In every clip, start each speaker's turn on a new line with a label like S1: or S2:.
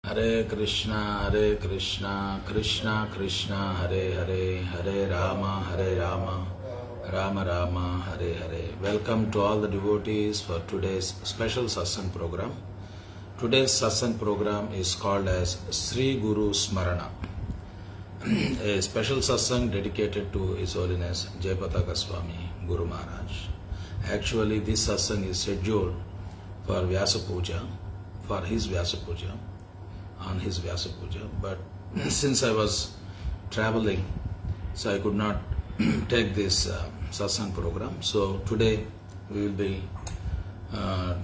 S1: Hare Krishna Krishna Krishna Hare Hare, Hare Ram Ram Ram Hare Hare. Welcome to all the devotees for today's special satsang program. Today's satsang program is called as Sri Guru Smarana, a special satsang dedicated to His Holiness Jayapataka Swami Guru Maharaj. Actually, this satsang is scheduled for Vyasa Puja, for his Vyasa Puja, on his Vyasa Puja, but since I was traveling, so I could not take this satsang program. So today we will be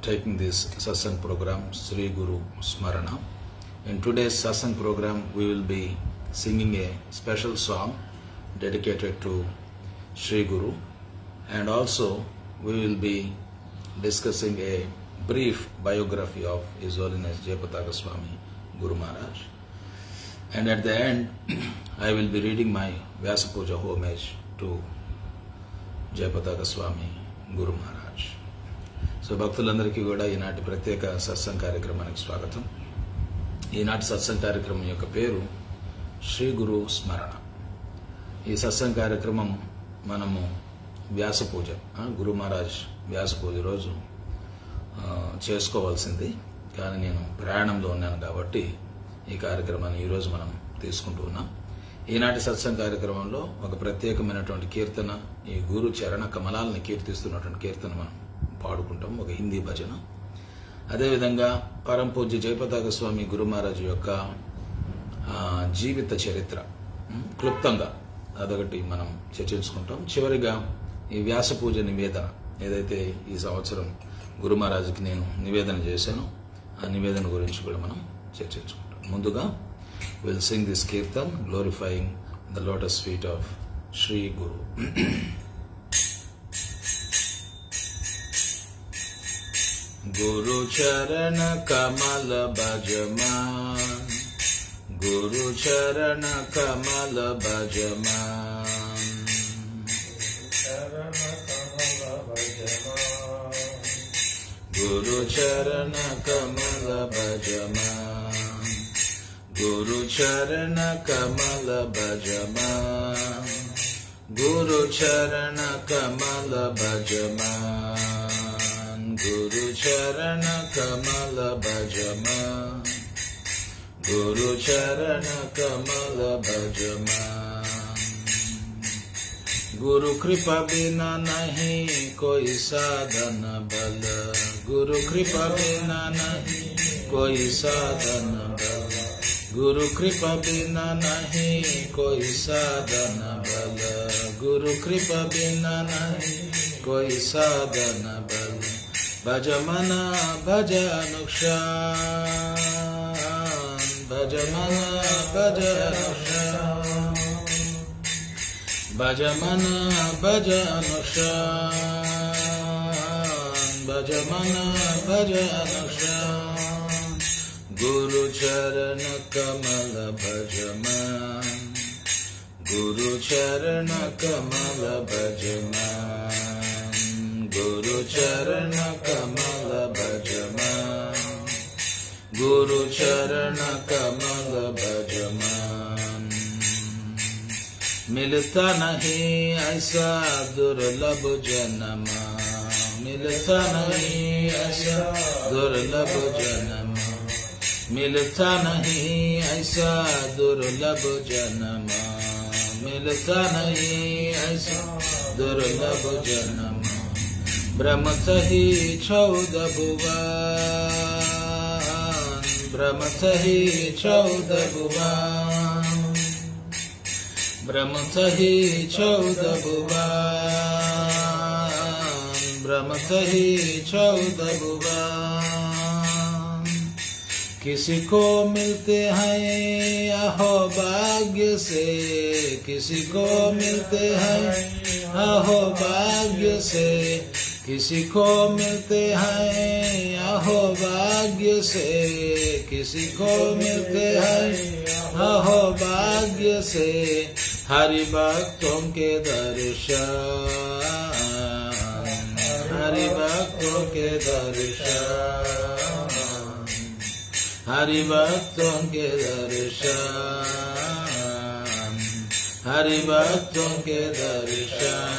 S1: taking this satsang program, Sri Guru Smarana. In today's satsang program, we will be singing a special song dedicated to Sri Guru, and also we will be discussing a brief biography of His Holiness Jayapataka Swami Guru Maharaj. And at the end, I will be reading my Vyasa Puja homage to Jayapataka Swami Guru Maharaj. So, భక్తులందరికీ కూడా ఈనాటి ప్రత్యేక సత్సంగ కార్యక్రమానికి స్వాగతం. ఈనాటి సత్సంగ కార్యక్రమం యొక్క పేరు శ్రీ గురు స్మరణ. ఈ సత్సంగ కార్యక్రమం మనము వ్యాస పూజ, గురు మహారాజ్ వ్యాస పూజ రోజు చేసుకోవాల్సింది, కానీ నేను ప్రయాణంలో ఉన్నాను కాబట్టి ఈ కార్యక్రమాన్ని ఈరోజు మనం తీసుకుంటూ ఉన్నాం. ఈనాటి సత్సంగ కార్యక్రమంలో ఒక ప్రత్యేకమైనటువంటి కీర్తన, ఈ గురు చరణ కమలాలను కీర్తిస్తున్నటువంటి కీర్తన మనం పాడుకుంటాం, ఒక హిందీ భజన. అదేవిధంగా పరమ పూజ్య జయపతాక స్వామి గురు మహారాజు యొక్క జీవిత చరిత్ర క్లుప్తంగా అదొకటి మనం చర్చించుకుంటాం. చివరిగా ఈ వ్యాస పూజ నివేదన, ఏదైతే ఈ సంవత్సరం గురు మహారాజుకి నేను నివేదన చేశానో ఆ నివేదన గురించి కూడా మనం చర్చించుకుంటాం. ముందుగా will sing this kirtan glorifying the lotus feet of Shri Guru. గురు చరణ కమల భజమాన్, గురు చరణ కమల భజమాన్, గురు చరణ కమల భజమాన్, గురు చరణ కమల భజమాన్, గురు చరణ కమల భజమాన్, గురు చరణ కమల భజమాన్, గురు చరణ కమల భజమాన్. गुरु कृपा बिना नहीं कोई साधन बल, गुरु कृपा बिना नहीं कोई साधन बल, गुरु कृपा बिना नहीं कोई साधन बल, गुरु कृपा बिना नहीं कोई साधन बल. भज मना भज अनुक्षान, भज मना भज अनुक्षान, भज मन भज अनुक्षान, भज मन भज अनुक्षान. गुरु चरण कमल भजमान, गुरु चरण कमल भजमान, गुरु चरण कमल भजमान, गुरु चरण कमल भजमान. मिलता नहीं ऐसा दुर्लभ जन्म, मिलता नहीं ऐसा दुर्लभ जन्म, मिलता नहीं ऐसा दुर्लभ जन्म, मिलता नहीं ऐसा दुर्लभ जन्म. भ्रमत ही 14 भुवन, भ्रमत ही 14 भुवन, भ्रमत ही 14 भुवन, भ्रमत ही 14 भुवन. किसी को मिलते हैं अहो भाग्य से, किसी को मिलते हैं अहो भाग्य से, किसी को मिलते हैं अहो भाग्य से, किसी को मिलते हैं अहो भाग्य से. हरि भक्तों के दर्शन, हरि भक्तों के दर्शन, हरि भक्तों के दर्शन, हरि भक्तों के दर्शन,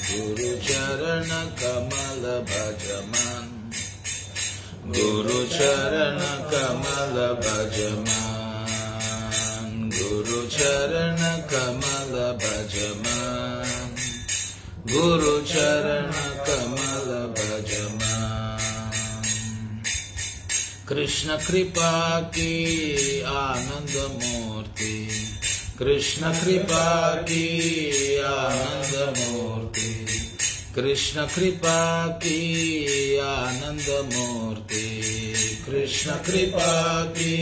S1: गुरु चरण कमल भज मन, गुरु चरण कमल भज मन, गुरु चरण कमल भज मन, गुरु चरण कमल भज मन। कृष्ण कृपा की आनंद मूर्ति, कृष्ण कृपा की आनंद मूर्ति, कृष्ण कृपा की आनंद मूर्ति, कृष्ण कृपा की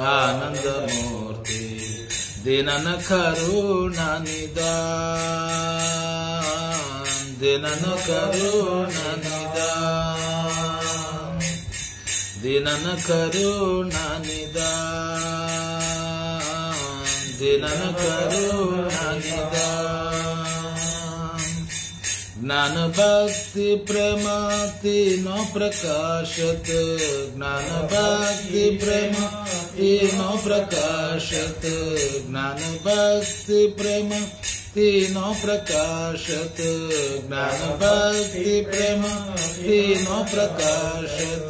S1: आनंद मूर्ति, दिनन करुणा निदान, दिनन करुणा निदान, दिनन करुणा निदान, दिनन करुणा निदान। ज्ञान भक्ति प्रेम तीनों प्रकाशत, ज्ञान भक्ति प्रेम तीनों प्रकाशत, ज्ञान भक्ति प्रेम तीनों प्रकाशत, ज्ञान भक्ति प्रेम तीनों प्रकाशत,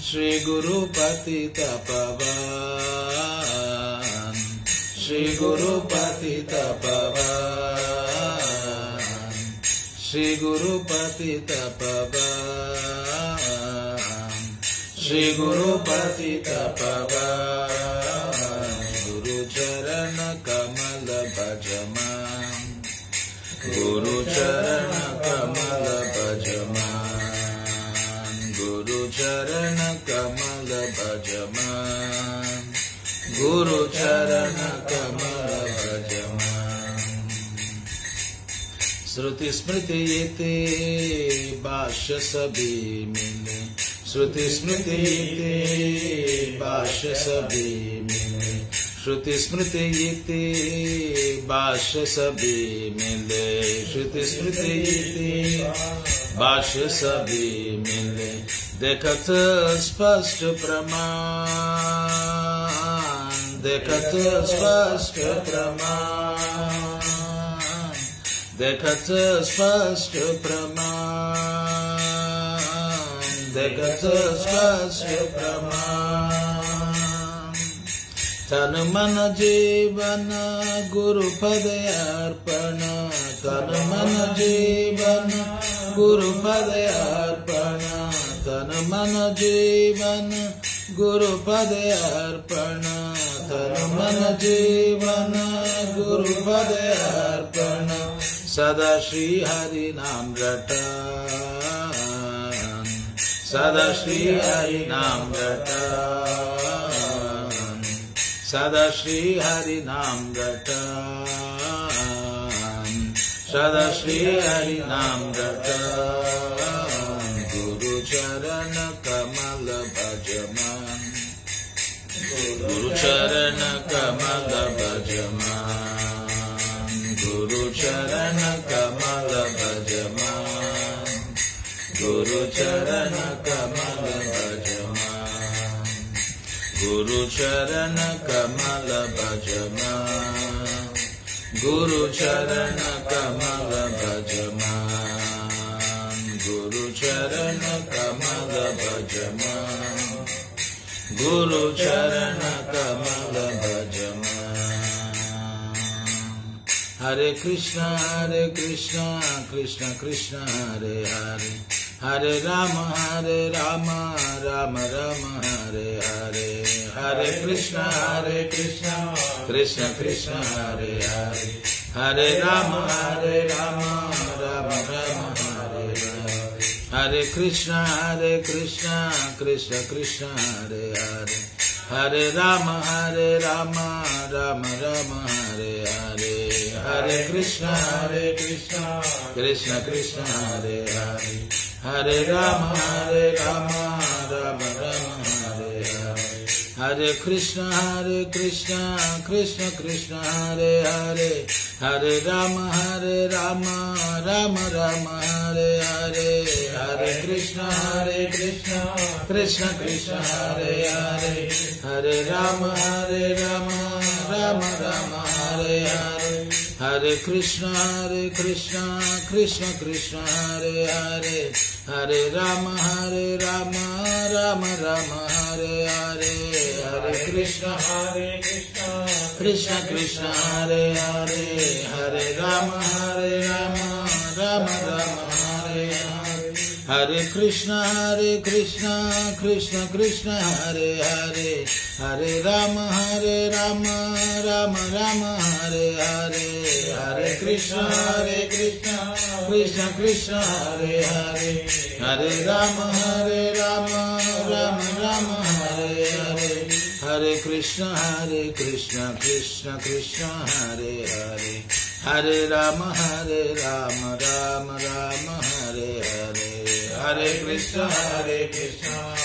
S1: श्री गुरु पतित पावन, श्री गुरु पतित पावन, श्री गुरु पतित पावन, श्री गुरु पतित पावन, गुरु चरण कमल भज मन, गुरु चरण कमल भज मन, गुरु चरण कमल भज मन, गुरु चरण कमल भज मन। श्रुति स्मृति ते भाष्य सभी मिले, श्रुति स्मृति ते भाष्य सभी मिले, श्रुति स्मृति ते भाष्य सभी मिले, श्रुति स्मृति ते भाष्य सभी मिले, देखत स्पष्ट प्रमाण, देखत स्पष्ट प्रमाण, देखत स्पष्ट प्रमाण, देखत स्पष्ट प्रमाण। तन मन जीवन गुरु पद अर्पण, तन मन जीवन गुरु पद अर्पण, तन मन जीवन गुरु पद अर्पण, तन मन जीवन गुरु पद अर्पण, सदा श्री हरि नाम रटन, सदा श्री हरि नाम रटन, सदा श्री हरि नाम रटन, सदा श्री हरि नाम रटन, गुरु चरण कमल भज मन, गुरु चरण कमल भज मन, गुरु चरण कमल भज मन, गुरु चरण कमल भज मन, गुरु चरण कमल भज मन, गुरु चरण कमल भज मन, गुरु चरण कमल भज मन, गुरु चरण कमल भज मन। हरे कृष्णा कृष्ण कृष्ण हरे हरे, हरे राम राम राम हरे हरे, हरे कृष्णा कृष्ण कृष्ण हरे हरे, हरे राम राम राम हरे हरे, हरे कृष्णा कृष्ण कृष्ण हरे हरे, हरे राम राम राम हरे हरे, हरे कृष्णा कृष्ण कृष्ण हरे हरे, हरे Ram Ram Ram Hare Hare, Hare Krishna Krishna Krishna Hare Hare, Hare Rama Rama Rama Hare Hare, Hare Krishna Krishna Krishna Hare Hare, Hare Rama Rama Rama Hare Hare, Hare Krishna Krishna Krishna Hare Hare, Hare Rama Rama Rama Hare Hare, Hare Krishna Krishna Krishna Hare Hare, Hare Rama Rama Rama Hare Hare, Hare Krishna Krishna Krishna Hare Hare, Hare Rama Rama Rama Hare Hare, Hare Krishna Krishna Hare Hare, Hare Rama Rama Rama Hare Hare, Hare Krishna Krishna Krishna Hare Hare, Hare Rama Rama Rama Hare Hare, Hare Krishna Krishna Krishna Hare Hare, Hare Rama Rama Rama Hare Hare, Hare Krishna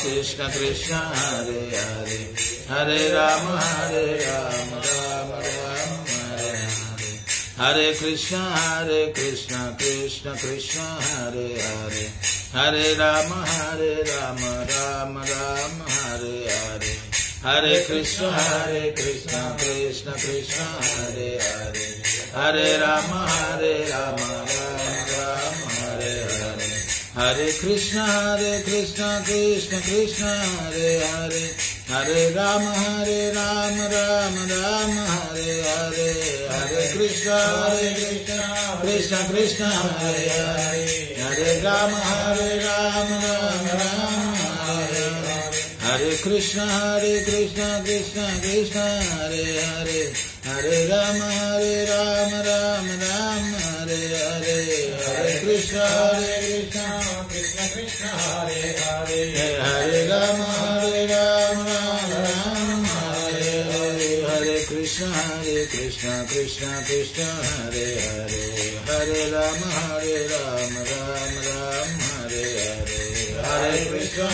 S1: Krishna Krishna Hare Hare, Hare Rama Rama Rama Hare Hare, Hare Krishna Krishna Krishna Hare Hare, Hare Rama Rama Rama Hare Hare, Hare Krishna Krishna Krishna Hare Hare, Hare Rama Rama Rama Hare Hare, Hare Krishna Krishna Krishna Hare Hare, Hare Rama Rama Rama Hare Hare, Hare Krishna Krishna Krishna Hare Hare, Hare Rama Rama Rama Hare Hare, Hare Krishna Krishna Krishna Hare Hare, Hare Rama Rama Rama Hare Hare, Hare Krishna Krishna Krishna Hare Hare, Hare Rama Rama Rama Hare Hare, Hare Krishna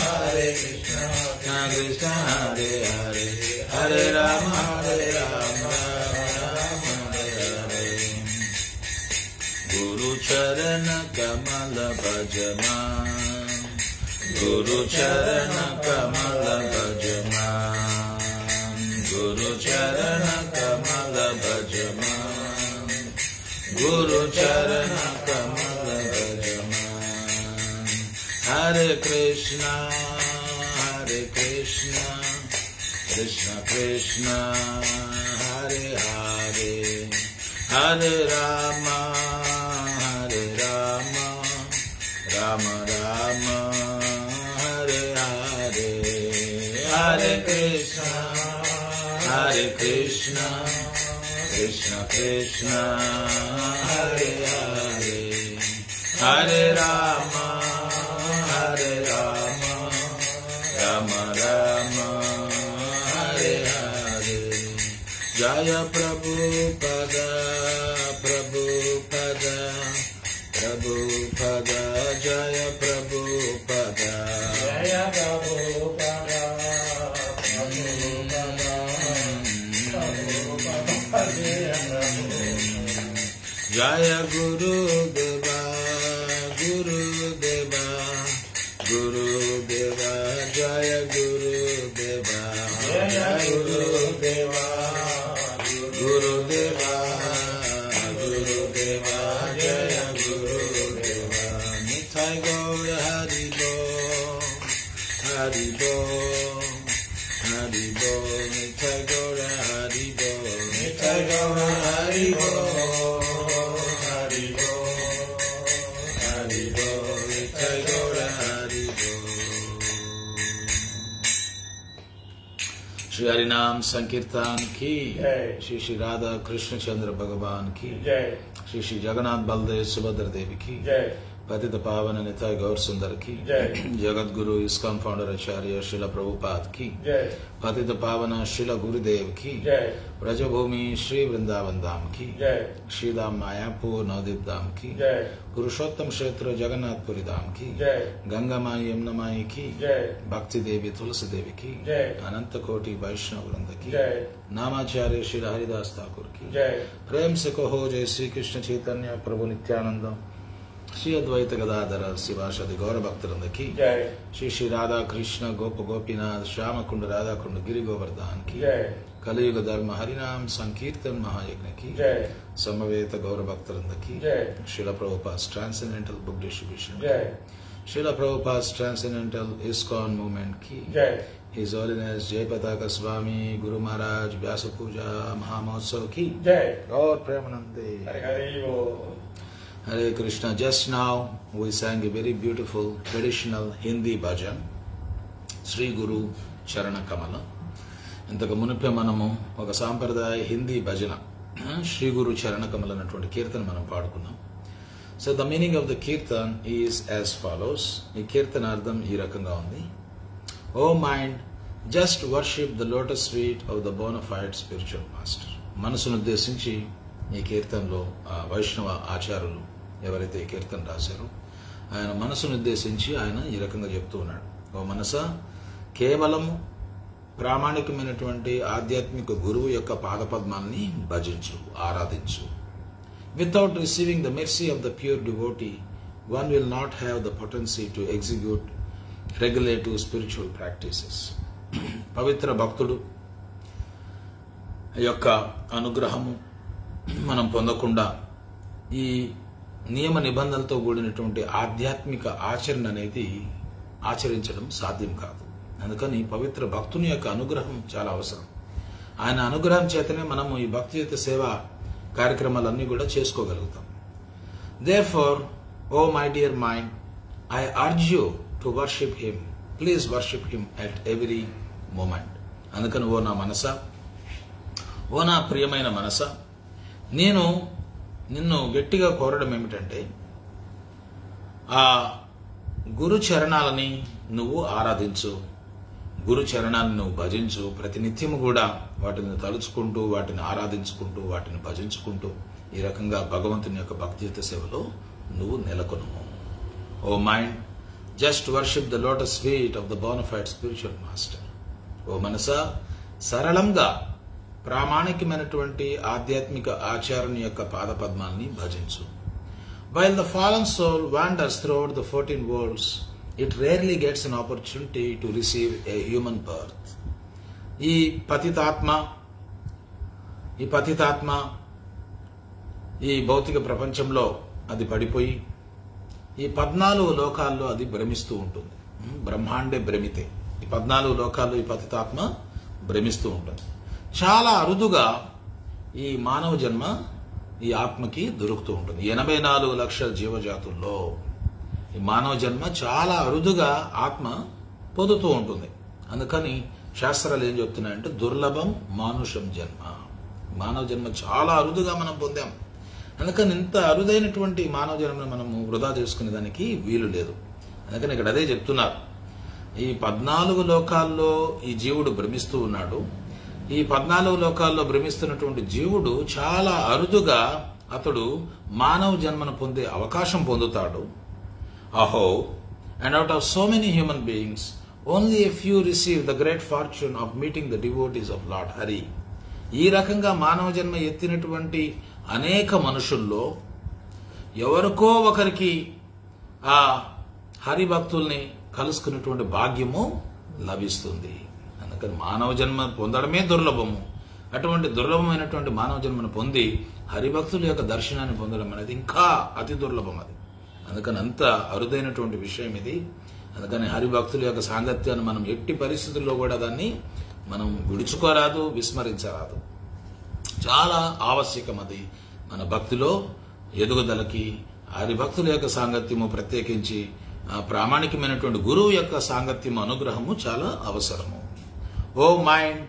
S1: Krishna Krishna Hare Hare, Hare Rama Rama Rama Hare Hare. Guru Charana Kamala Bhajama, Guru Charana Kamala Bhajama, Guru Charana Kamala Bhajama, Guru Charana Kamala Bhajama. Hare Krishna Krishna Krishna Hare Hare, Hare Rama Rama Rama Hare Hare, Hare Krishna Krishna Krishna Hare Hare, Hare Rama Rama Rama Hare Hare. Jaya Prabhupada Jaya Prabhupada, Jaya Prabhupada, Jaya Gurudeva Jaya Gurudeva, Jaya Gurudeva Jaya Gurudeva. Nitai Gaura Hari Bo, Nitai Gaura Hari Bo, Nitai Gaura Hari Bo, Nitai Gaura Hari Bo. Shri हरिनाम संकीर्तन की, श्री श्री राधा कृष्ण चंद्र भगवान की, श्री श्री जगन्नाथ बलदेव सुभद्रा देवी की, पतित पावन निताय गौर सुंदर की जगत गुरु इस्कॉन फाउंडर आचार्य श्रील प्रभुपाद की पतित पावन श्रील गुरुदेव की ब्रजभूमि श्री वृंदावन धाम की श्रीधाम मायापुर नवदीप धाम की पुरुषोत्तम क्षेत्र जगन्नाथपुरी धाम की गंगा माई यमुना माई की भक्ति देवी तुलसी देवी की अनंत कोटि वैष्णव वृंद की नामाचार्य श्री हरिदास ठाकुर की प्रेम से कहो जय श्री कृष्ण चैतन्य प्रभु नित्यानंद श्री अद्वैत गदाधर शिवाशदि गौर भक्तवृंद की श्री श्री राधा कृष्ण गोप गोपीनाथ श्याम कुंड राधा कुंड गिरि गोवर्धन की कलियुग धर्म हरिनाम संकीर्तन महायज्ञ की समवेत गौर भक्तवृंद की Srila Prabhupada transcendental book distribution Srila Prabhupada transcendental ISKCON movement की हिज होलीनेस जय पताका स्वामी गुरु महाराज व्यास पूजा महामहोत्सव की और प्रेमानंदे Hare Krishna. Just now we sang a very beautiful traditional Hindi bhajan, Sri Guru Charana Kamala. ఇంతకు మునిపే మనము ఒక సాంప్రదాయ హిందీ భజన శ్రీ గురు చరణ కమల అన్నటువంటి కీర్తన మనం పాడుకున్నాం. So the meaning of the kirtan is as follows. ఈ కీర్తన అర్థం ఈ రకంగా ఉంది. O mind, just worship the lotus feet of the bona fide spiritual master. మనసును ఉద్దేశించి ఈ కీర్తనలో వైష్ణవ ఆచార్యులు ఎవరైతే ఈ కీర్తన రాశారో ఆయన మనసును ఉద్దేశించి ఆయన ఈ రకంగా చెప్తూ ఉన్నాడు. ఓ మనస, కేవలం ప్రామాణికమైనటువంటి ఆధ్యాత్మిక గురువు యొక్క పాదపద్మాల్ని భజించు, ఆరాధించు. Without receiving the mercy of the pure devotee one will not have the potency to execute regulative spiritual practices. పవిత్ర భక్తుడు యొక్క అనుగ్రహము మనం పొందకుండా ఈ నియమ నిబంధనలతో కూడినటువంటి ఆధ్యాత్మిక ఆచరణ అనేది ఆచరించడం సాధ్యం కాదు. అందుకని పవిత్ర భక్తుని యొక్క అనుగ్రహం చాలా అవసరం. ఆయన అనుగ్రహం చేతనే మనము ఈ భక్తియుత సేవ కార్యక్రమాలన్నీ కూడా చేసుకోగలుగుతాం. Therefore, oh my dear mind, I urge you to worship him. Please worship him at every moment. అందుకని ఓ నా మనస, ఓ నా ప్రియమైన మనస, నేను నిన్ను గట్టిగా కోరడం ఏమిటంటే ఆ గురు చరణాలని నువ్వు ఆరాధించు, గురు చరణాలను నువ్వు భజించు. ప్రతినిత్యము కూడా వాటిని తలుచుకుంటూ, వాటిని ఆరాధించుకుంటూ, వాటిని భజించుకుంటూ ఈ రకంగా భగవంతుని యొక్క భక్తియుత సేవలో నువ్వు నెలకొను. O mind, just worship the lotus feet of the bona fide spiritual master. ఓ మనసా, సరళంగా ప్రామాణికమైనటువంటి ఆధ్యాత్మిక ఆచార్యుని యొక్క పాదపద్మాల్ని భజించు. While the fallen soul wanders throughout the 14 worlds, it rarely gets an opportunity to receive a human birth. ఈ పతితాత్మ ఈ భౌతిక ప్రపంచంలో అది పడిపోయి ఈ 14 లోకాల్లో అది భ్రమిస్తూ ఉంటుంది. బ్రహ్మాండే భ్రమితే ఈ 14 లోకాల్లో ఈ పతితాత్మ భ్రమిస్తూ ఉంటుంది. చాలా అరుదుగా ఈ మానవ జన్మ ఈ ఆత్మకి దొరుకుతూ ఉంటుంది. 84 లక్షల జీవజాతుల్లో ఈ మానవ జన్మ చాలా అరుదుగా ఆత్మ పొందుతూ ఉంటుంది. అందుకని శాస్త్రాలు ఏం చెప్తున్నాయంటే దుర్లభం మానుషం జన్మ. మానవ జన్మ చాలా అరుదుగా మనం పొందాం. అందుకని ఇంత అరుదైనటువంటి మానవ జన్మను మనము వృధా చేసుకునే దానికి వీలు లేదు. అందుకని ఇక్కడ అదే చెప్తున్నారు. ఈ 14 లోకాల్లో ఈ జీవుడు భ్రమిస్తూ ఉన్నాడు. ఈ 14 లోకాల్లో భ్రమిస్తున్నటువంటి జీవుడు చాలా అరుదుగా అతడు మానవ జన్మను పొందే అవకాశం పొందుతాడు. అహో, and out of so many human beings only a few receive the great fortune of meeting the devotees of lord Hari. ఈ రకంగా మానవ జన్మ ఎత్తినటువంటి అనేక మనుషుల్లో ఎవరికో ఒకరికి ఆ హరి భక్తుల్ని కలుసుకున్నటువంటి భాగ్యము లభిస్తుంది. అందుకని మానవ జన్మ పొందడమే దుర్లభము. అటువంటి దుర్లభమైనటువంటి మానవ జన్మను పొంది హరిభక్తుల యొక్క దర్శనాన్ని పొందడం అనేది ఇంకా అతి దుర్లభం. అది అందుకని అంత అరుదైనటువంటి విషయం ఇది. అందుకని హరిభక్తుల యొక్క సాంగత్యాన్ని మనం ఎట్టి పరిస్థితుల్లో కూడా దాన్ని మనం విడుచుకోరాదు, విస్మరించరాదు. చాలా ఆవశ్యకం అది మన భక్తిలో ఎదుగుదలకి. హరిభక్తుల యొక్క సాంగత్యము, ప్రత్యేకించి ప్రామాణికమైనటువంటి గురువు యొక్క సాంగత్యము, అనుగ్రహము చాలా అవసరము. O mind,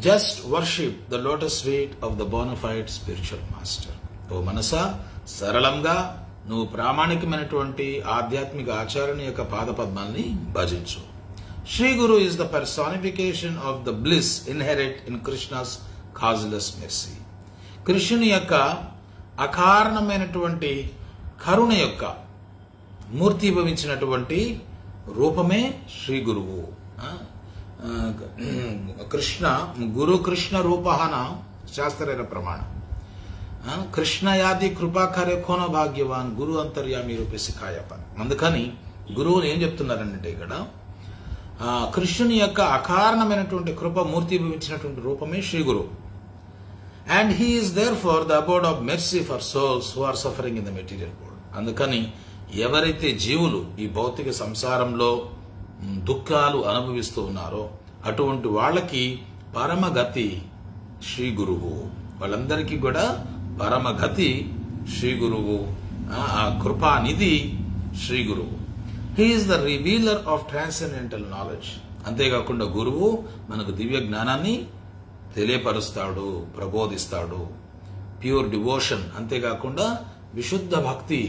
S1: just worship the lotus feet of the bona fide spiritual master. ఓ మనసా, సరళంగా నువ్వు ప్రామాణికమైనటువంటి ఆధ్యాత్మిక ఆచార్యుని యొక్క పాదపద్మాల్ని భజించు. Shri Guru is the personification of the bliss inherent in Krishna's causeless mercy. కృష్ణుని యొక్క అకారణమైనటువంటి కరుణ యొక్క మూర్తిభవించినటువంటి రూపమే శ్రీ గురువు. కృష్ణ రూపహన శాస్త్రేణ ప్రమాణం. కృష్ణయాది కృపాకార్య కోన భాగ్యవాన్ గురు అంతర్యామి రూపే సిఖాయపన్. అందుకని గురువులు ఏం చెప్తున్నారంటే ఇక్కడ కృష్ణుని యొక్క అకారణమైనటువంటి కృప మూర్తిభవించినటువంటి రూపమే శ్రీ గురువు. And he is there for the abode of mercy for souls who are suffering in the material world. అందుకని ఎవరైతే జీవులు ఈ భౌతిక సంసారంలో దుఃఖాలు అనుభవిస్తూ ఉన్నారో అటువంటి వాళ్ళకి పరమగతి శ్రీ గురువు. వాళ్ళందరికీ కూడా పరమగతి శ్రీ గురువు, ఆ కృపానిధి శ్రీ గురువు. He is the revealer of transcendental knowledge. అంతేకాకుండా గురువు మనకు దివ్య జ్ఞానాన్ని తెలియపరుస్తాడు, ప్రబోధిస్తాడు. ప్యూర్ డివోషన్, అంతేకాకుండా విశుద్ధ భక్తి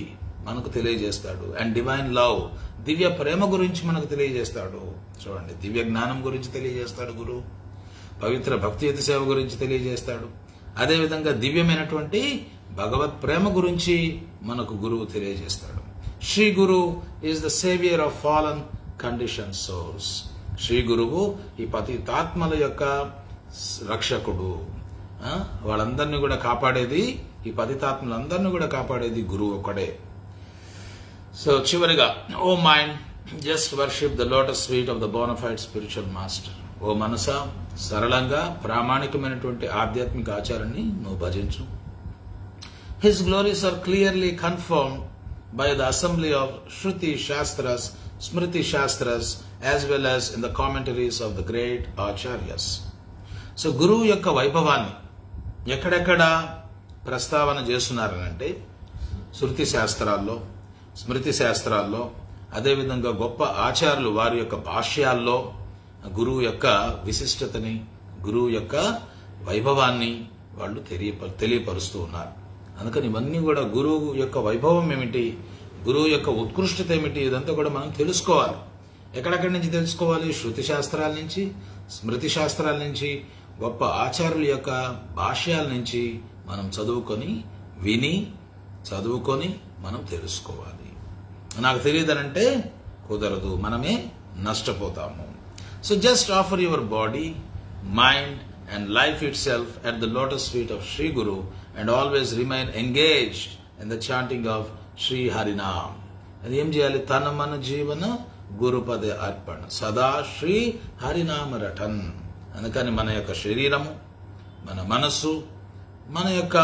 S1: మనకు తెలియజేస్తాడు. అండ్ డివైన్ లవ్, దివ్య ప్రేమ గురించి మనకు తెలియజేస్తాడు. చూడండి, దివ్య జ్ఞానం గురించి తెలియజేస్తాడు గురువు. పవిత్ర భక్తియుత సేవ గురించి తెలియజేస్తాడు. అదేవిధంగా దివ్యమైనటువంటి భగవత్ ప్రేమ గురించి మనకు గురువు తెలియజేస్తాడు. Shri Guru is the saviour of fallen condition souls. Shri గురువు ఈ పతితాత్మల యొక్క రక్షకుడు. వాళ్ళందరినీ కూడా కాపాడేది, ఈ పతితాత్మలందరినీ కూడా కాపాడేది గురువు ఒక్కడే. సో చివరిగా, O mind, just worship the lotus feet of the bona fide spiritual master. ఓ మనసా, సరళంగా ప్రామాణికమైనటువంటి ఆధ్యాత్మిక ఆచారాన్ని నువ్వు భజించు. His glories are clearly confirmed by the assembly of Shruti shastras, Smriti shastras, as well as in the commentaries of the great acharyas. So గురువు యొక్క వైభవాన్ని ఎక్కడెక్కడ ప్రస్తావన చేస్తున్నారనంటే శృతి శాస్త్రాల్లో, స్మృతి శాస్త్రాల్లో, అదేవిధంగా గొప్ప ఆచార్యులు వారి యొక్క భాష్యాల్లో గురువు యొక్క విశిష్టతని, గురువు యొక్క వైభవాన్ని వాళ్ళు తెలియపరుస్తూ ఉన్నారు. అందుకని ఇవన్నీ కూడా గురువు యొక్క వైభవం ఏమిటి, గురువు యొక్క ఉత్కృష్టత ఏమిటి, ఇదంతా కూడా మనం తెలుసుకోవాలి. ఎక్కడెక్కడి నుంచి తెలుసుకోవాలి? శృతి శాస్త్రాల నుంచి, స్మృతి శాస్త్రాల నుంచి, గొప్ప ఆచార్యుల యొక్క భాష్యాల నుంచి మనం చదువుకొని మనం తెలుసుకోవాలి. నాకు తెలియదనంటే కుదరదు, మనమే నష్టపోతాము. So just offer your body, mind and life itself at the lotus feet of Shri Guru and always remain engaged in the chanting of Shri Harinam. అది ఏం చేయాలి? తన మన జీవన గురుపదే అర్పణ సదా శ్రీ హరినామ రటన్. అందుకని మన యొక్క శరీరము, మన మనస్సు, మన యొక్క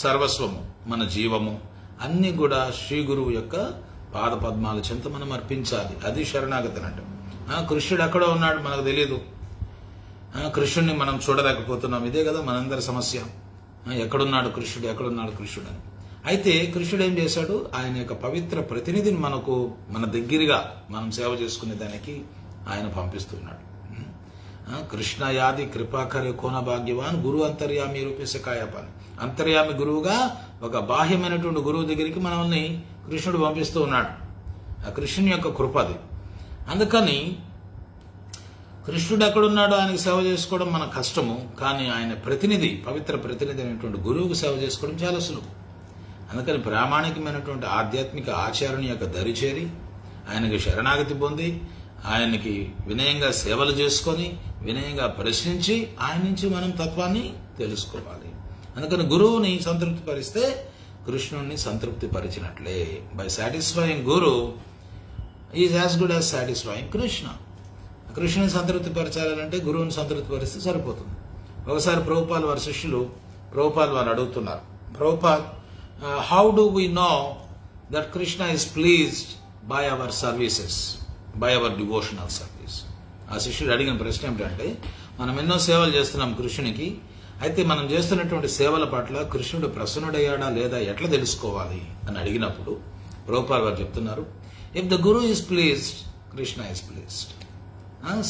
S1: సర్వస్వము, మన జీవము అన్ని కూడా శ్రీ గురువు యొక్క పాద పద్మాల చెంత మనం అర్పించాలి. అది శరణాగతి అంటే. కృష్ణుడు ఎక్కడో ఉన్నాడు, మనకు తెలియదు. కృష్ణుడిని మనం చూడలేకపోతున్నాం. ఇదే కదా మనందరి సమస్య. ఎక్కడున్నాడు కృష్ణుడు అని. అయితే కృష్ణుడు ఏం చేశాడు? ఆయన యొక్క పవిత్ర ప్రతినిధిని మన దగ్గరగా మనం సేవ చేసుకునే దానికి ఆయన పంపిస్తున్నాడు. కృష్ణయాది కృపాకర్య కోన భాగ్యవాన్ గురు అంతర్యామి రూపేస కాయపాన్. అంతర్యామి గురువుగా ఒక బాహ్యమైనటువంటి గురువు దగ్గరికి మనల్ని కృష్ణుడు పంపిస్తూ ఉన్నాడు. ఆ కృష్ణుని యొక్క కృప అది. అందుకని కృష్ణుడు ఎక్కడున్నాడో ఆయనకు సేవ చేసుకోవడం మన కష్టము. కానీ ఆయన ప్రతినిధి, పవిత్ర ప్రతినిధి అయినటువంటి గురువుకు సేవ చేసుకోవడం చాలా సులువు. అందుకని ప్రామాణికమైనటువంటి ఆధ్యాత్మిక ఆచార్యుని యొక్క దరిచేరి ఆయనకి శరణాగతి పొంది ఆయనకి వినయంగా సేవలు చేసుకొని వినయంగా ప్రశ్నించి ఆయన నుంచి మనం తత్వాన్ని తెలుసుకోవాలి. అందుకని గురువుని సంతృప్తి పరిస్తే కృష్ణుడిని సంతృప్తి పరిచినట్లే. By satisfying Guru is as good as satisfying Krishna. కృష్ణుని సంతృప్తి పరచాలంటే గురువుని సంతృప్తి పరిస్తే సరిపోతుంది. ఒకసారి ప్రభుపాల్ వారి శిష్యులు ప్రభుపాల్ వారు అడుగుతున్నారు, Prabhupal, how do we know that Krishna is pleased by our services, by our devotional service? ఆ శిష్యుడు అడిగిన ప్రశ్న ఏమిటంటే, మనం ఎన్నో సేవలు చేస్తున్నాం కృష్ణునికి, అయితే మనం చేస్తున్నటువంటి సేవల పట్ల కృష్ణుడు ప్రసన్నుడయ్యాడా లేదా ఎట్లా తెలుసుకోవాలి అని అడిగినప్పుడు ప్రభుపాల్ వారు చెప్తున్నారు, if the Guru is pleased, Krishna is pleased.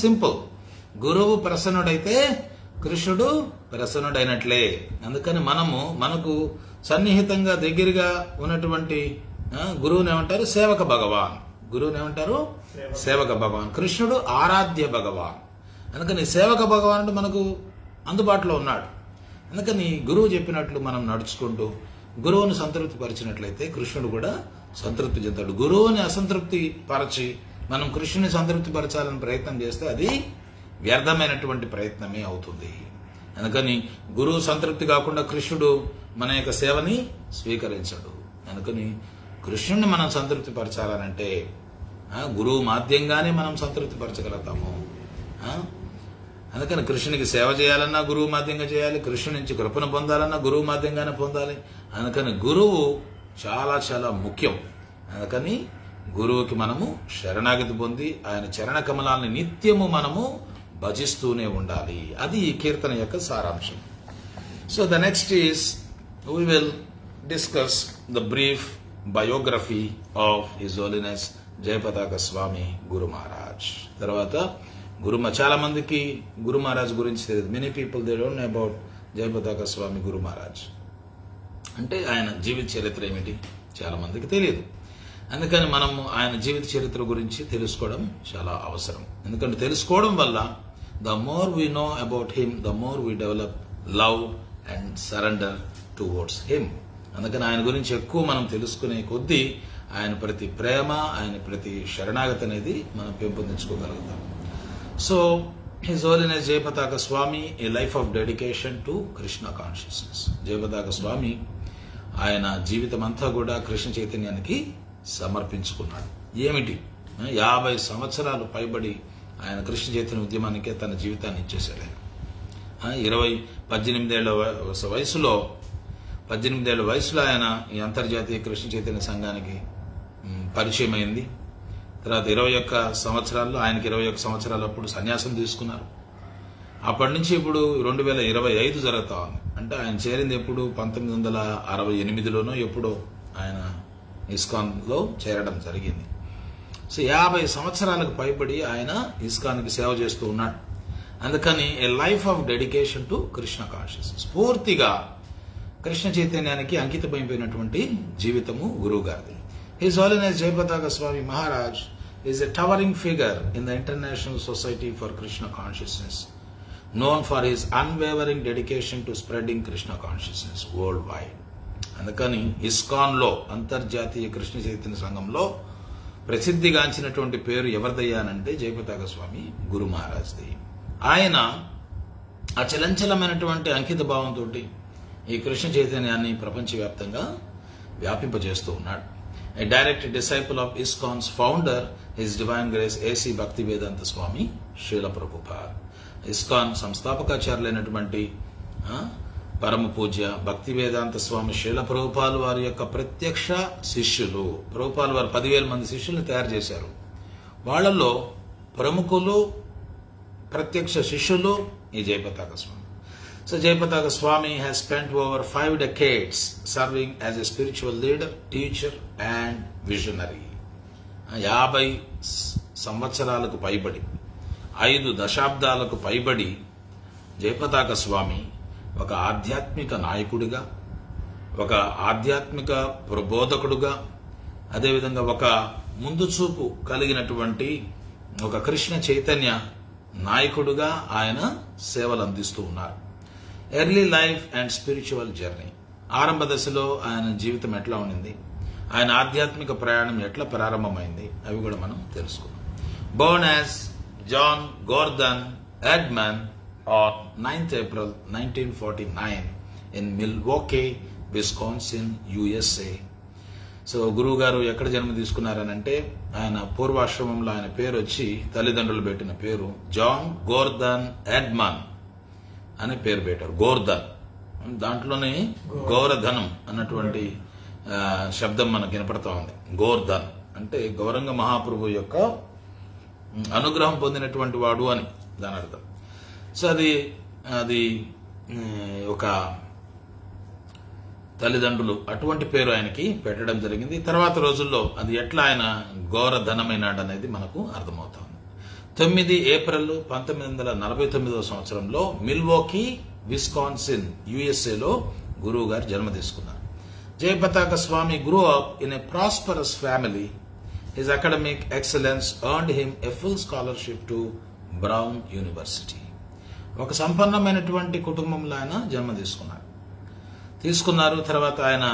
S1: Simple. గురువు ప్రసన్నుడైతే కృష్ణుడు ప్రసన్నుడైనట్లే. అందుకని మనకు సన్నిహితంగా దగ్గరగా ఉన్నటువంటి గురువుని ఏమంటారు? సేవక భగవాన్. గురువుని ఏమంటారు? సేవక భగవాన్. కృష్ణుడు ఆరాధ్య భగవాన్. అందుకని సేవక భగవానుడు మనకు అందుబాటులో ఉన్నాడు. అందుకని గురువు చెప్పినట్లు మనం నడుచుకుంటూ గురువును సంతృప్తి పరిచినట్లయితే కృష్ణుడు కూడా సంతృప్తి చెందాడు. గురువుని అసంతృప్తి పరచి మనం కృష్ణుని సంతృప్తి పరచాలని ప్రయత్నం చేస్తే అది వ్యర్థమైనటువంటి ప్రయత్నమే అవుతుంది. అందుకని గురువు సంతృప్తి కాకుండా కృష్ణుడు మన యొక్క సేవని స్వీకరించడు. అందుకని కృష్ణుడిని మనం సంతృప్తి పరచాలనంటే గురువు మాధ్యంగానే మనం సంతృప్తి పరచగలుగుతాము. అందుకని కృష్ణునికి సేవ చేయాలన్నా గురువు మాధ్యంగా చేయాలి, కృష్ణుడి నుంచి కృపను పొందాలన్నా గురువు మాధ్యంగానే పొందాలి. అందుకని గురువు చాలా చాలా ముఖ్యం. అందుకని గురువుకి మనము శరణాగతి పొంది ఆయన చరణ కమలాన్ని నిత్యము మనము భజిస్తూనే ఉండాలి. అది ఈ కీర్తన యొక్క సారాంశం. So the next is we will discuss the brief biography of His Holiness Jayapataka Swami Guru Maharaj. తర్వాత చాలా మందికి గురు మహారాజ్ గురించి తెలియదు. Many people they don't know about Jayapataka Swami Guru Maharaj. అంటే ఆయన జీవిత చరిత్ర ఏమిటి చాలా మందికి తెలియదు. అందుకని మనము ఆయన జీవిత చరిత్ర గురించి తెలుసుకోవడం చాలా అవసరం. ఎందుకంటే తెలుసుకోవడం వల్ల the more we know about him, the more we develop love and surrender towards him. అందుకని ఆయన గురించి ఎక్కువ మనం తెలుసుకునే కొద్దీ ఆయన ప్రతి ప్రేమ, ఆయన ప్రతి శరణాగతి అనేది మనం పెంపొందించుకోగలుగుతాం. So His Holiness Jayapataka Swami, a life of dedication to Krishna consciousness. Jayapataka Swami ఆయన జీవితం అంతా కూడా కృష్ణ చైతన్యానికి సమర్పించుకున్నాడు. ఏమిటి 50 సంవత్సరాలు పైబడి ఆయన కృష్ణ చైతన్య ఉద్యమానికే తన జీవితాన్ని ఇచ్చేశాడు. 18 ఏళ్ల వయసులో ఆయన ఈ అంతర్జాతీయ కృష్ణ చైతన్య సంఘానికి పరిచయం అయింది. తర్వాత 21 సంవత్సరాల్లో ఆయనకి 21 సంవత్సరాలు అప్పుడు సన్యాసం తీసుకున్నారు. అప్పటి నుంచి ఇప్పుడు 2025 జరుగుతా ఉంది. అంటే ఆయన చేరింది ఎప్పుడు 1968లోనో ఎప్పుడో ఆయన ఇస్కాన్లో చేరడం జరిగింది. సో 50 సంవత్సరాలకు పైబడి ఆయన ఇస్కాన్కి సేవ చేస్తూ ఉన్నాడు. అందుకని a life of dedication to Krishna consciousness, పూర్తిగా కృష్ణ చైతన్యానికి అంకితమైపోయినటువంటి జీవితము గురువు గారిది. His Holiness Jayapataka Swami Maharaj is a towering figure in the International Society for Krishna Consciousness, known for his unwavering dedication to spreading Krishna consciousness worldwide. అందుకని ISKCON లో అంతర్జాతీయ కృష్ణ చైతన్య సంఘంలో ప్రసిద్ధిగాంచినటువంటి పేరు ఎవరిదయ్యానంటే జయపతాక స్వామి గురు మహారాజ్ది. ఆయన అచలంచలమైనటువంటి అంకిత భావంతో ఈ కృష్ణ చైతన్యాన్ని ప్రపంచవ్యాప్తంగా వ్యాపింపజేస్తూ ఉన్నాడు. A direct disciple of ISKCON's founder, His Divine Grace A.C. Bhaktivedanta Swami Srila Prabhupada. ISKCON సంస్థాపకాచార్యులైనటువంటి పరమ పూజ్య భక్తివేదాంత స్వామి శ్రీల ప్రభుపాల్ వారి యొక్క ప్రత్యక్ష శిష్యులు. ప్రభుపాల్ వారు 10,000 మంది శిష్యుల్ని తయారు చేశారు. వాళ్లలో ప్రముఖులు, ప్రత్యక్ష శిష్యులు ఈ జయపతాక స్వామి. So Jayapataka Swami has spent over 5 decades serving as a spiritual leader, teacher and visionary. 50 సంవత్సరాలకు పైబడి 5 దశాబ్దాలకు పైబడి జయపతాక స్వామి ఒక ఆధ్యాత్మిక నాయకుడిగా, ఒక ఆధ్యాత్మిక ప్రబోధకుడుగా, అదేవిధంగా ఒక ముందు చూపు కలిగినటువంటి ఒక కృష్ణ చైతన్య నాయకుడుగా ఆయన సేవలు అందిస్తూ ఉన్నారు. Early life and spiritual journey, ఆరంభ దశలో ఆయన జీవితం ఎట్లా ఉండింది, ఆయన ఆధ్యాత్మిక ప్రయాణం ఎట్లా ప్రారంభమైంది, అవి కూడా మనం తెలుసుకున్నాం. Born as John Gordon Erdman on 9th April 1949 in Milwaukee, Wisconsin, USA. So గురువు గారు ఎక్కడ జన్మ తీసుకున్నారనంటే ఆయన పూర్వాశ్రమంలో ఆయన పేరు వచ్చి తల్లిదండ్రులు పెట్టిన పేరు జాన్ గోర్దన్ ఎడ్మన్ అనే పేరు పెట్టారు. గోర్ధన్, దాంట్లోనే గౌరధనం అన్నటువంటి శబ్దం మనకు వినపడతా ఉంది. గోర్ధన్ అంటే గౌరంగ మహాప్రభు యొక్క అనుగ్రహం పొందినటువంటి వాడు అని దాని అర్థం. సో అది ఒక తల్లిదండ్రులు అటువంటి పేరు ఆయనకి పెట్టడం జరిగింది. తర్వాత రోజుల్లో అది ఎట్లా ఆయన గౌరధనమైనాడు అనేది మనకు అర్థమవుతుంది. 9 ఏప్రిల్ 1949 సంవత్సరంలో మిల్వోకీ, విస్కాన్సిన్, యుఎస్ఏలో గురువు గారు జన్మ తీసుకున్నారు. జయపతాక స్వామి grew up in a prosperous family. His academic excellence earned him a full scholarship to Brown University. ఒక సంపన్నమైనటువంటి కుటుంబంలో ఆయన జన్మ తీసుకున్నారు. తర్వాత ఆయన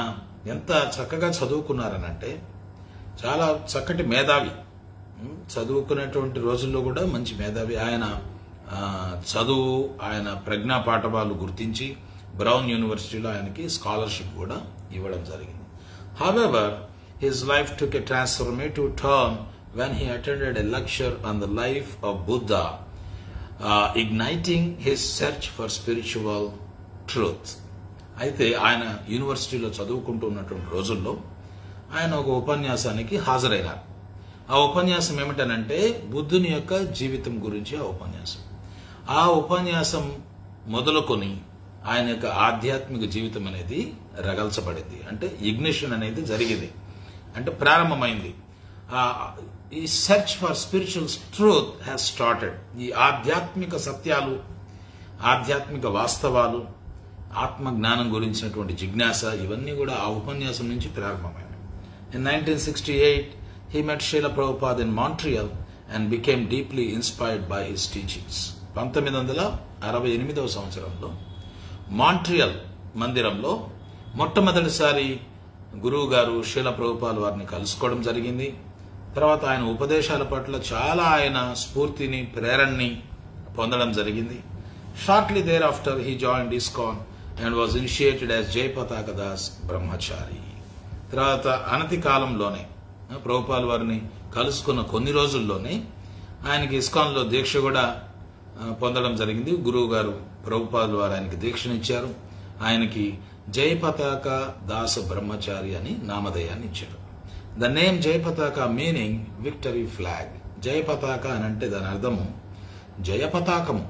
S1: ఎంత చక్కగా చదువుకున్నారనంటే చాలా చక్కటి మేధావి. చదువుకునేటువంటి రోజుల్లో కూడా మంచి మేధావి. ఆయన చదువు, ఆయన ప్రజ్ఞా పాఠవాలు గుర్తించి బ్రౌన్ యూనివర్సిటీలో ఆయనకి స్కాలర్షిప్ కూడా ఇవ్వడం జరిగింది. However, his life took a transformative turn when he attended a lecture on the life of Buddha, igniting his search for spiritual truth. అయితే ఆయన యూనివర్సిటీలో చదువుకుంటూ ఉన్నటువంటి రోజుల్లో ఆయన ఒక ఉపన్యాసానికి హాజరైనారు. ఆ ఉపన్యాసం ఏమిటనంటే బుద్ధుని యొక్క జీవితం గురించి ఆ ఉపన్యాసం మొదలుకొని ఆయన యొక్క ఆధ్యాత్మిక జీవితం అనేది రగల్చబడింది. అంటే ఇగ్నిషన్ అనేది జరిగింది, అంటే ప్రారంభమైంది. ఈ search for spiritual truth has started. ఈ ఆధ్యాత్మిక సత్యాలు, ఆధ్యాత్మిక వాస్తవాలు, ఆత్మ జ్ఞానం గురించినటువంటి జిజ్ఞాస ఇవన్నీ కూడా ఆ ఉపన్యాసం నుంచి ప్రారంభమైనవి. In 1968, he met Srila Prabhupada in Montreal and became deeply inspired by his teachings. 1968వ సంవత్సరంలో మాంట్రియల్ మందిరంలో మొట్టమొదటిసారి గురువు గారు శ్రీల ప్రభుపాద వారిని కలుసుకోవడం జరిగింది. తర్వాత ఆయన ఉపదేశాల పట్ల చాలా ఆయన స్ఫూర్తిని, ప్రేరణని పొందడం జరిగింది. Shortly thereafter he joined ISKCON and was initiated as Jayapataka Das Brahmachari. తర్వాత అనతి కాలంలోనే ప్రభుపాద వారిని కలుసుకున్న కొన్ని రోజుల్లోనే ఆయనకి ఇస్కాన్లో దీక్ష కూడా పొందడం జరిగింది. గురువు గారు ప్రభుపాద వారు ఆయనకి దీక్షనిచ్చారు. ఆయనకి జయపతాక దాస బ్రహ్మచారి అని నామధేయాన్ని ఇచ్చారు. The name Jayapataka meaning victory flag. Jayapataka అని అంటే దాని అర్థము జయపతాకము,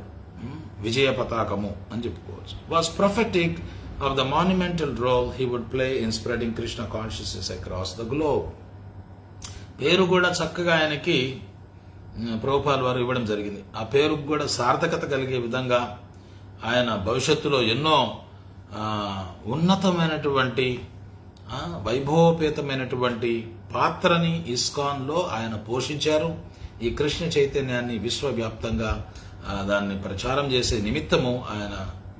S1: విజయ పతాకము అని చెప్పుకోవచ్చు. Was prophetic of the monumental role he would play in spreading Krishna consciousness across the globe. పేరు కూడా చక్కగా ఆయనకి ప్రభుపాద వారు ఇవ్వడం జరిగింది. ఆ పేరుకు కూడా సార్థకత కలిగే విధంగా ఆయన భవిష్యత్తులో ఎన్నో ఉన్నతమైనటువంటి వైభవోపేతమైనటువంటి పాత్రని ఇస్కాన్లో ఆయన పోషించారు. ఈ కృష్ణ చైతన్యాన్ని విశ్వవ్యాప్తంగా దాన్ని ప్రచారం చేసే నిమిత్తము ఆయన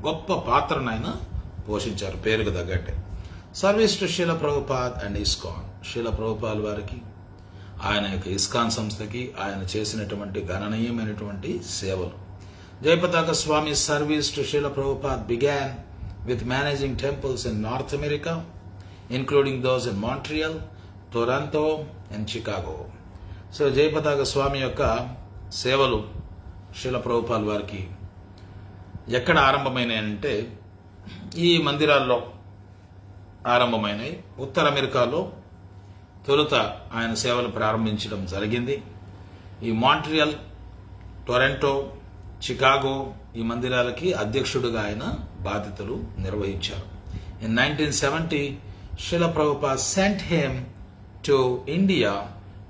S1: గొప్ప పాత్రను ఆయన పోషించారు పేరుకు తగ్గట్టే. Service to Srila Prabhupad and ISKCON. Srila Prabhupada వారికి, ఆయన యొక్క ఇస్కాన్ సంస్థకి ఆయన చేసినటువంటి గణనీయమైనటువంటి సేవలు. Jayapataka Swami service to Srila Prabhupad began with managing temples in North America, including those in Montreal, Toronto and Chicago. So Jayapataka Swami యొక్క సేవలు శ్రీల ప్రభుపాద వారికి ఎక్కడ ఆరంభమైనాయంటే ఈ మందిరాల్లో ఆరంభమైనాయి. ఉత్తర అమెరికాలో తొలుత ఆయన సేవలు ప్రారంభించడం జరిగింది. ఈ మాంట్రియల్, టొరంటో, చికాగో ఈ మందిరాలకి అధ్యక్షుడిగా ఆయన బాధ్యతలు నిర్వహించారు. In 1970, Srila Prabhupada sent him to India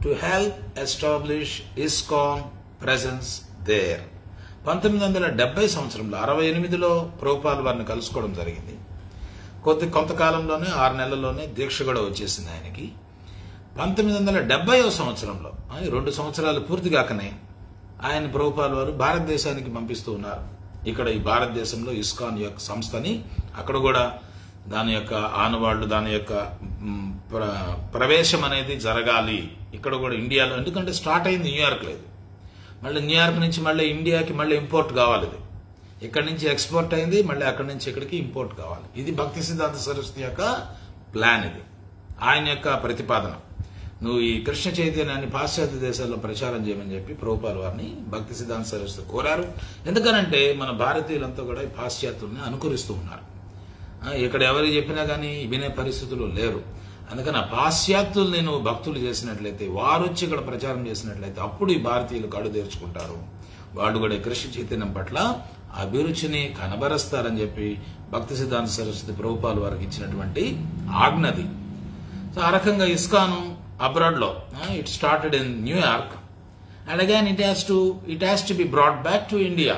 S1: to help establish ISKCON presence there. 1970 సంవత్సరంలో 68లో ప్రభుపాద వారిని కలుసుకోవడం జరిగింది. కొంతకాలంలోనే 6 నెలల్లోనే దీక్ష కూడా వచ్చేసింది ఆయనకి. 1970వ సంవత్సరంలో 2 సంవత్సరాలు పూర్తి కాకనే ఆయన ప్రభుపాద వారు భారతదేశానికి పంపిస్తూ ఉన్నారు. ఇక్కడ ఈ భారతదేశంలో ఇస్కాన్ యొక్క సంస్థని అక్కడ కూడా దాని యొక్క ఆనవాళ్లు, దాని యొక్క ప్రవేశం అనేది జరగాలి ఇక్కడ కూడా ఇండియాలో. ఎందుకంటే స్టార్ట్ అయింది న్యూయార్క్ లేదు, మళ్ళీ న్యూయార్క్ నుంచి మళ్ళీ ఇండియాకి మళ్ళీ ఇంపోర్ట్ కావాలి. ఇది ఇక్కడి నుంచి ఎక్స్పోర్ట్ అయింది, మళ్ళీ అక్కడి నుంచి ఇక్కడికి ఇంపోర్ట్ కావాలి. ఇది భక్తి సిద్ధాంత సరస్వతి యొక్క ప్లాన్. ఇది ఆయన యొక్క ప్రతిపాదన. నువ్వు ఈ కృష్ణ చైతన్యాన్ని పాశ్చాత్య దేశాల్లో ప్రచారం చేయమని చెప్పి ప్రభుపాద వారిని భక్తి సిద్ధాంత సరస్వతి కోరారు. ఎందుకనంటే మన భారతీయులంతా కూడా పాశ్చాత్యుల్ని అనుకరిస్తూ ఉన్నారు. ఇక్కడ ఎవరికి చెప్పినా కానీ వినే పరిస్థితులు లేరు. అందుకని ఆ పాశ్చాత్యుల్ని నువ్వు భక్తులు చేసినట్లయితే, వారు వచ్చి ఇక్కడ ప్రచారం చేసినట్లయితే అప్పుడు ఈ భారతీయులు కడు తెరుచుకుంటారు. వాళ్ళు కూడా కృష్ణ చైతన్యం పట్ల అభిరుచిని కనబరుస్తారని చెప్పి భక్తి సిద్ధాంత సరస్వతి ప్రభుపాద వారికి ఇచ్చినటువంటి ఆజ్ఞది. సో ఆ రకంగా ఇస్కాన్ అబ్రాడ్ లో it started in New York and again it has to be brought back to India.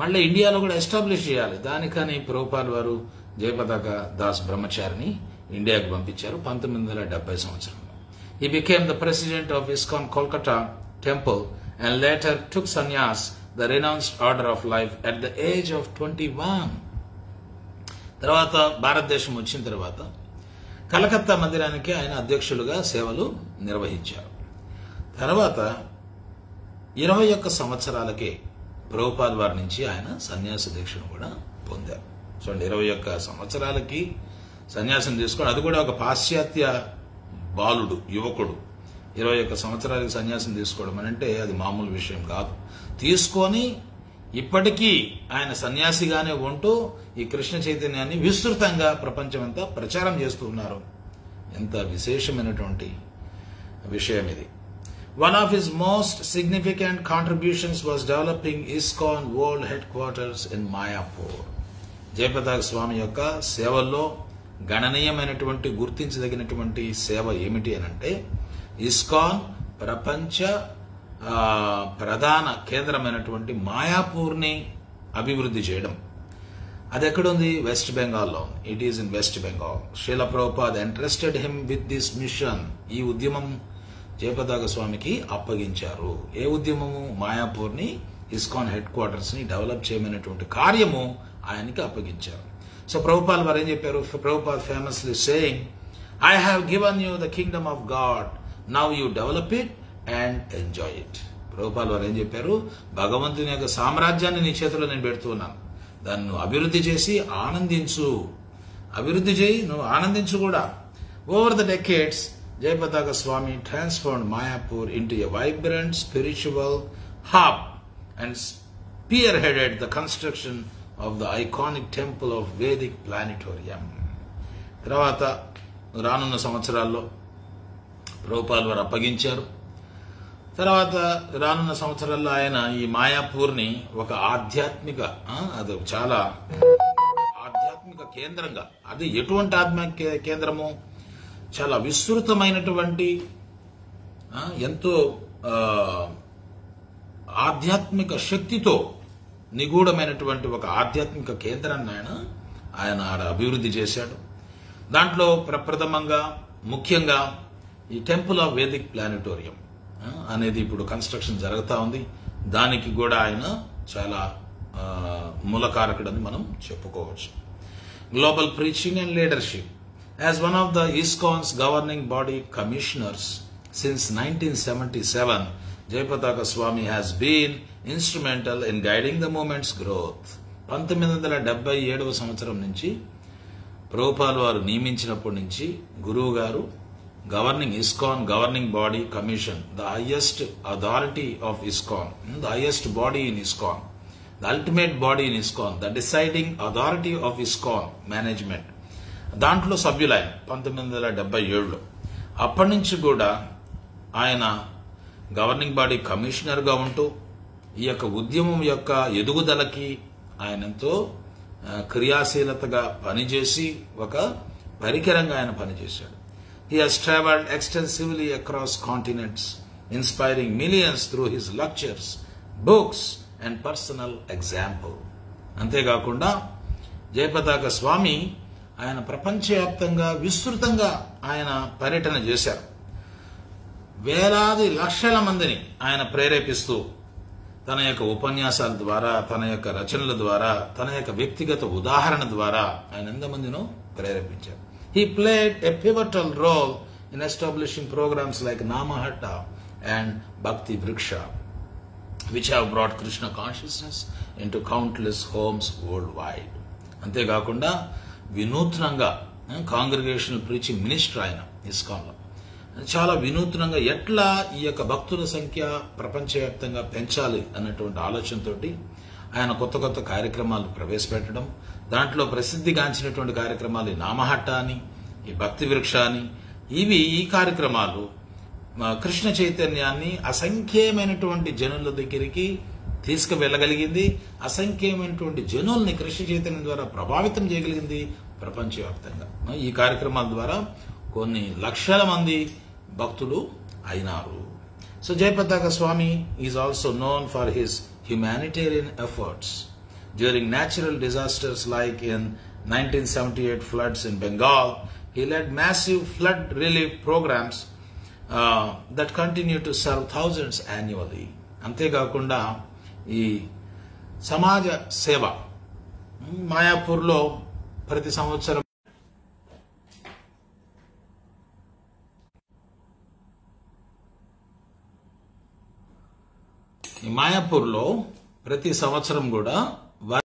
S1: మళ్ళీ ఇండియాలో కూడా ఎస్టాబ్లిష్ చేయాలి. దానికని ప్రభుపాల్ వారు జయపతాక దాస్ బ్రహ్మచారిని ఇండియాకు పంపించారు 1970 సంవత్సరంలో. He became the president of ISKCON Kolkata temple and later took sannyas, the renounced order of life, at the age of 21. తర్వాత భారతదేశం వచ్చిన తర్వాత కలకత్తా మందిరానికి ఆయన అధ్యక్షులుగా సేవలు నిర్వహించారు. తర్వాత 21 సంవత్సరాలకే ప్రభుపాల్ వారి నుంచి ఆయన సన్యాస దీక్షను కూడా పొందారు. చూడండి, 21 సంవత్సరాలకి సన్యాసం తీసుకోవడం, అది కూడా ఒక పాశ్చాత్య బాలుడు, యువకుడు 21 సంవత్సరాలకి సన్యాసం తీసుకోవడం అంటే అది మామూలు విషయం కాదు. తీసుకొని ఇప్పటికీ ఆయన సన్యాసిగానే ఉంటూ ఈ కృష్ణ చైతన్యాన్ని విస్తృతంగా ప్రపంచమంతా ప్రచారం చేస్తూ ఉన్నారు. ఎంత విశేషమైనటువంటి విషయం ఇది. One of his most significant contributions was developing ISKCON world headquarters in Mayapur. Jayapataka Swami యొక్క సేవల్లో గణనీయమైనటువంటి గుర్తించదగినటువంటి సేవ ఏమిటి అనంటే ISKCON ప్రపంచ ప్రధాన కేంద్రమైనటువంటి మాయాపూర్ని అభివృద్ధి చేయడం. అది ఎక్కడుంది? వెస్ట్ బెంగాల్లో. It is in West Bengal. Srila Prabhupad entrusted him with this mission. ఈ ఉద్యమం జయపతాక స్వామికి అప్పగించారు. ఏ ఉద్యమము? మాయాపూర్ని ISKCON హెడ్ క్వార్టర్స్ ని డెవలప్ చేయమనేటువంటి కార్యము ఆయనకి అప్పగించారు. సో ప్రభుపాల్ వారు ఏం చెప్పారు? Prabhupad famously saying, I have given you the kingdom of God, now you develop it and enjoy it. Prabhupad వారు ఏం చెప్పారు? భగవంతుని యొక్క సామ్రాజ్యాన్ని నీ చేతిలో నేను పెడుతున్నాను, దాన్ని నువ్వు అభివృద్ధి చేసి ఆనందించు. అభివృద్ధి చేయి, నువ్వు ఆనందించు కూడా. Over the decades Jayapataka Swami transformed Mayapur into a vibrant spiritual hub and spearheaded the construction of the iconic temple of Vedic Planetarium. తర్వాత రానున్న సంవత్సరాల్లో ప్రభుపాల్ వారు అప్పగించారు. తర్వాత రానున్న సంవత్సరాల్లో ఆయన ఈ మాయాపూర్ని ఒక ఆధ్యాత్మిక, అది చాలా ఆధ్యాత్మిక కేంద్రంగా, అది ఎటువంటి ఆధ్యాత్మిక కేంద్రము? చాలా విస్తృతమైనటువంటి, ఎంతో ఆధ్యాత్మిక శక్తితో నిగూఢమైనటువంటి ఒక ఆధ్యాత్మిక కేంద్రాన్ని ఆయన అభివృద్ధి చేశాడు. దాంట్లో ప్రప్రథమంగా ముఖ్యంగా ఈ టెంపుల్ ఆఫ్ వేదిక్ ప్లానెటోరియం అనేది ఇప్పుడు కన్స్ట్రక్షన్ జరుగుతూ ఉంది. దానికి కూడా ఆయన చాలా మూలకారకుడని మనం చెప్పుకోవచ్చు. Global preaching and leadership. As one of the ISKCON's governing body commissioners since 1977, Jayapataka Swami has been instrumental in guiding the movement's growth. 1977 సంవత్సరం నుంచి ప్రభుపాల్ వారు నియమించినప్పటి నుంచి గురువు గారు ISKCON governing body commission, the highest authority of ISKCON, the highest body in ISKCON, the ultimate body in ISKCON, the deciding authority of ISKCON management. దాంట్లో సభ్యులైన 1977లో. అప్పటి నుంచి కూడా ఆయన గవర్నింగ్ బాడీ కమిషనర్గా ఉంటూ ఈ యొక్క ఉద్యమం యొక్క ఎదుగుదలకి ఆయన ఎంతో క్రియాశీలతగా పనిచేసి ఒక పరికరంగా ఆయన పనిచేశాడు. He has traveled extensively across continents, inspiring millions through his lectures, books and personal example. అంతేకాకుండా జయపతాక స్వామి ఆయన ప్రపంచవ్యాప్తంగా విస్తృతంగా ఆయన పర్యటన చేశారు. వేలాది లక్షల మందిని ఆయన ప్రేరేపిస్తూ తన యొక్క ఉపన్యాసాల ద్వారా, తన యొక్క రచనల ద్వారా, తన యొక్క వ్యక్తిగత ఉదాహరణ ద్వారా ఆయన ఎంతమందినో ప్రేరేపించారు. He played a pivotal role in establishing programs like Namahatta and Bhakti Vriksha, which have brought Krishna consciousness into countless homes worldwide. అంతేకాకుండా వినూత్నంగా కాంగ్రిగేషనల్ ప్రీచింగ్ మినిస్టర్ ఆయన ISKCONలో చాలా వినూత్నంగా ఎట్లా ఈ యొక్క భక్తుల సంఖ్య ప్రపంచవ్యాప్తంగా పెంచాలి అన్నటువంటి ఆలోచనతోటి ఆయన కొత్త కొత్త కార్యక్రమాలు ప్రవేశపెట్టడం. దాంట్లో ప్రసిద్ధిగాంచినటువంటి కార్యక్రమాలు నామహట్ట అని, ఈ భక్తి వృక్ష అని, ఈ కార్యక్రమాలు కృష్ణ చైతన్యాన్ని అసంఖ్యమైనటువంటి జనుల దగ్గరికి తీసుకువెళ్ళగలిగింది. అసంఖ్యమైనటువంటి జనుల్ని కృష్ణ చైతన్యం ద్వారా ప్రభావితం చేయగలిగింది ప్రపంచవ్యాప్తంగా. ఈ కార్యక్రమాల ద్వారా కొన్ని లక్షల మంది భక్తులు అయినారు. So Jayapataka Swami is also known for his humanitarian efforts. During natural disasters like in 1978 floods in Bengal, he led massive flood relief programs that continue to serve thousands annually. అంతేకాకుండా ఈ సమాజ సేవ మాయాపూర్లో ప్రతి సంవత్సరం కూడా